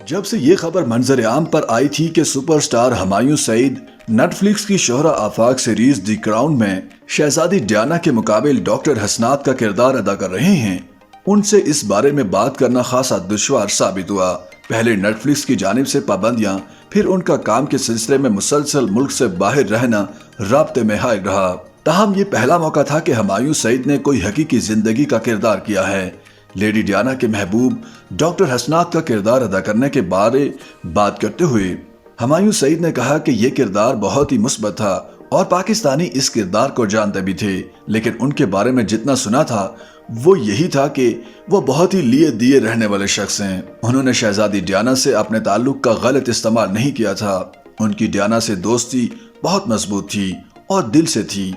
जब से ये खबर मंजर आम पर आई थी कि सुपरस्टार हुमायूं सईद नेटफ्लिक्स की शोहरा आफाक सीरीज दी क्राउन में शहजादी डियाना के मुकाबिल डॉक्टर हसनात का किरदार अदा कर रहे हैं, उनसे इस बारे में बात करना खासा दुश्वार साबित हुआ। पहले नेटफ्लिक्स की जानिब से पाबंदियां, फिर उनका काम के सिलसिले में मुसलसल मुल्क से बाहर रहना राब्ते में हायल रहा। ताहम ये पहला मौका था कि हुमायूं सईद ने कोई हकीकी जिंदगी का किरदार किया है। लेडी डियाना के महबूब डॉक्टर हसनात का किरदार अदा करने के बारे बात करते हुए हुमायूं सईद ने कहा कि यह किरदार बहुत ही मुस्बत था और पाकिस्तानी इस किरदार को जानते भी थे, लेकिन उनके बारे में जितना सुना था वो यही था कि वो बहुत ही लिए दिए रहने वाले शख्स हैं। उन्होंने शहजादी डियाना से अपने ताल्लुक का गलत इस्तेमाल नहीं किया था। उनकी डियाना से दोस्ती बहुत मजबूत थी और दिल से थी,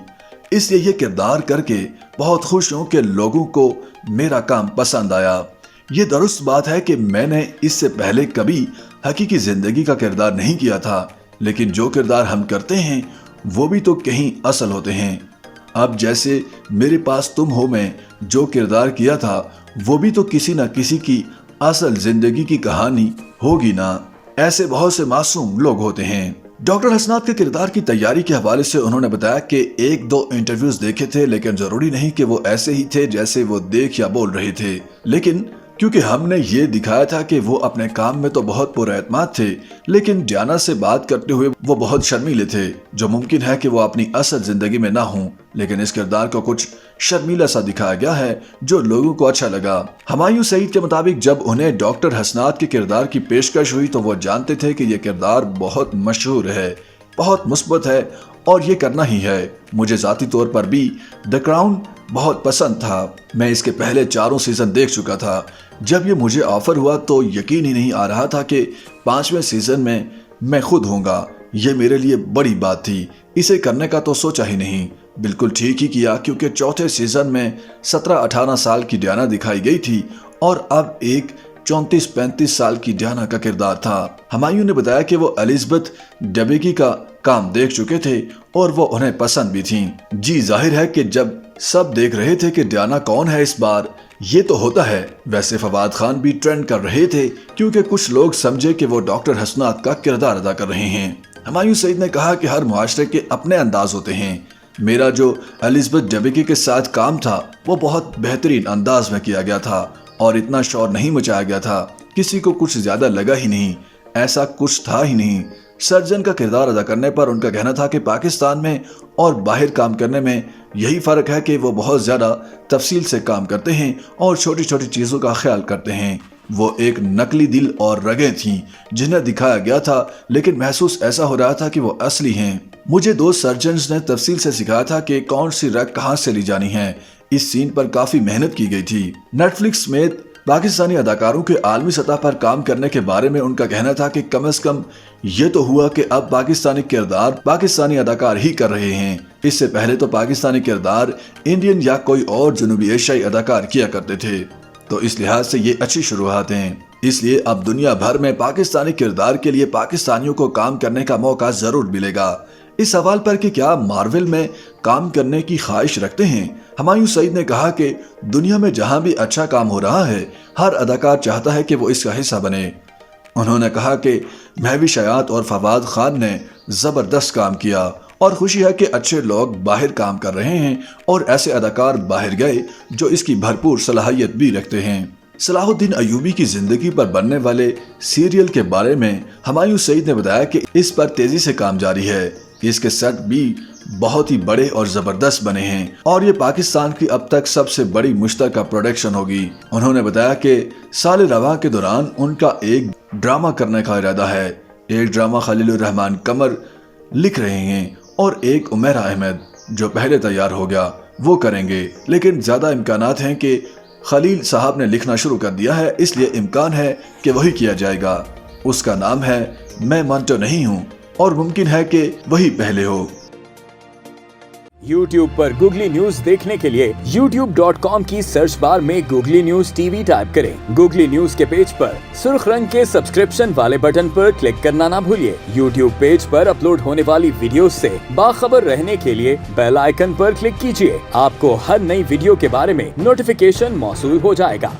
इसलिए ये किरदार करके बहुत खुश हूँ कि लोगों को मेरा काम पसंद आया। ये दुरुस्त बात है कि मैंने इससे पहले कभी हकीकी जिंदगी का किरदार नहीं किया था, लेकिन जो किरदार हम करते हैं वो भी तो कहीं असल होते हैं। अब जैसे मेरे पास तुम हो में जो किरदार किया था वो भी तो किसी न किसी की असल जिंदगी की कहानी होगी ना। ऐसे बहुत से मासूम लोग होते हैं। डॉक्टर हसनात के किरदार की तैयारी के हवाले से उन्होंने बताया कि 1-2 इंटरव्यूज देखे थे, लेकिन जरूरी नहीं कि वो ऐसे ही थे जैसे वो देख या बोल रहे थे, लेकिन क्योंकि हमने ये दिखाया था कि वो अपने काम में तो बहुत पुरएतमाद थे, लेकिन डियाना से बात करते हुए वो बहुत शर्मीले थे, जो मुमकिन है कि वो अपनी असल जिंदगी में ना हों, लेकिन इस किरदार को कुछ शर्मीला सा दिखाया गया है जो लोगों को अच्छा लगा। हुमायूं सईद के मुताबिक जब उन्हें डॉक्टर हसनात के किरदार की पेशकश हुई तो वो जानते थे कि ये किरदार बहुत मशहूर है, बहुत मुस्बत है और ये करना ही है। मुझे जाती तौर पर भी द क्राउन बहुत पसंद था। मैं इसके पहले 4 सीजन देख चुका था। जब ये मुझे ऑफर हुआ तो यकीन ही नहीं आ रहा था कि 5वें सीजन में मैं खुद होऊंगा। ये मेरे लिए बड़ी बात थी। इसे करने का तो सोचा ही नहीं। बिल्कुल ठीक ही किया, क्योंकि 4थे सीजन में 17-18 साल की डियाना दिखाई गई थी और अब एक 34-35 साल की डियाना का किरदार था। हुमायूं ने बताया कि वो एलिजाबेथ डेबेकी का काम देख चुके थे और वो उन्हें पसंद भी थी। जी जाहिर है कि जब सब देख रहे थे कि डियाना कौन है इस बार, ये तो होता है। वैसे फवाद खान भी ट्रेंड कर रहे थे, क्योंकि कुछ लोग समझे कि वो डॉक्टर हसनात का किरदार अदा कर रहे हैं। हुमायूं सईद ने कहा कि हर मुआशरे के अपने अंदाज होते हैं। मेरा जो एलिजाबेथ डेबेकी के साथ काम था वो बहुत बेहतरीन अंदाज में किया गया था और इतना शोर नहीं मचाया गया था, किसी को कुछ ज्यादा लगा ही नहीं, ऐसा कुछ था ही नहीं। सर्जन का किरदार अदा करने पर उनका कहना था कि पाकिस्तान में और बाहर काम करने में यही फर्क है कि वो बहुत ज्यादा तफसील से काम करते हैं और छोटी छोटी चीजों का ख्याल करते हैं। वो एक नकली दिल और रगें थीं जिन्हें दिखाया गया था, लेकिन महसूस ऐसा हो रहा था कि वो असली हैं। मुझे 2 सर्जन्स ने तफसील से सिखाया था कि कौन सी रग कहां से ली जानी है। इस सीन पर काफी मेहनत की गई थी। नेटफ्लिक्स समेत पाकिस्तानी अदाकारों के आलमी सतह पर काम करने के बारे में उनका कहना था कि कम से कम ये तो हुआ कि अब पाकिस्तानी किरदार पाकिस्तानी अदाकार ही कर रहे हैं। इससे पहले तो पाकिस्तानी किरदार इंडियन या कोई और जनूबी एशियाई अदाकार किया करते थे, तो इस लिहाज से ये अच्छी शुरुआत है। इसलिए अब दुनिया भर में पाकिस्तानी किरदार के लिए पाकिस्तानियों को काम करने का मौका जरूर मिलेगा। इस सवाल पर कि क्या मार्वल में काम करने की ख्वाहिश रखते हैं, हुमायूं सईद ने कहा कि दुनिया में जहां भी अच्छा काम हो रहा है, हर अदाकार चाहता है कि वो इसका हिस्सा बने। उन्होंने कहा कि महविश हयात और फवाद खान ने जबरदस्त काम किया और खुशी है कि अच्छे लोग बाहर काम कर रहे हैं और ऐसे अदाकार बाहर गए जो इसकी भरपूर सलाहियत भी रखते हैं। सलाहुद्दीन अयूबी की जिंदगी पर बनने वाले सीरियल के बारे में हुमायूं सईद ने बताया कि इस पर तेजी से काम जारी है। इसके सेट भी बहुत ही बड़े और जबरदस्त बने हैं और ये पाकिस्तान की अब तक सबसे बड़ी मुश्तरका प्रोडक्शन होगी। उन्होंने बताया कि साल रवा के दौरान उनका एक ड्रामा करने का इरादा है। एक ड्रामा खलीलुर रहमान कमर लिख रहे हैं और एक उमैरा अहमद जो पहले तैयार हो गया वो करेंगे, लेकिन ज्यादा इम्कानात हैं कि खलील साहब ने लिखना शुरू कर दिया है, इसलिए इम्कान है कि वही किया जाएगा। उसका नाम है मैं मानतो नहीं हूँ और मुमकिन है कि वही पहले हो। YouTube पर गूगली न्यूज देखने के लिए youtube.com की सर्च बार में गूगली न्यूज टीवी टाइप करें। गूगली न्यूज के पेज पर सुर्ख रंग के सब्सक्रिप्शन वाले बटन पर क्लिक करना ना भूलिए। YouTube पेज पर अपलोड होने वाली वीडियो से बाखबर रहने के लिए बेल आइकन पर क्लिक कीजिए। आपको हर नई वीडियो के बारे में नोटिफिकेशन मौसूल हो जाएगा।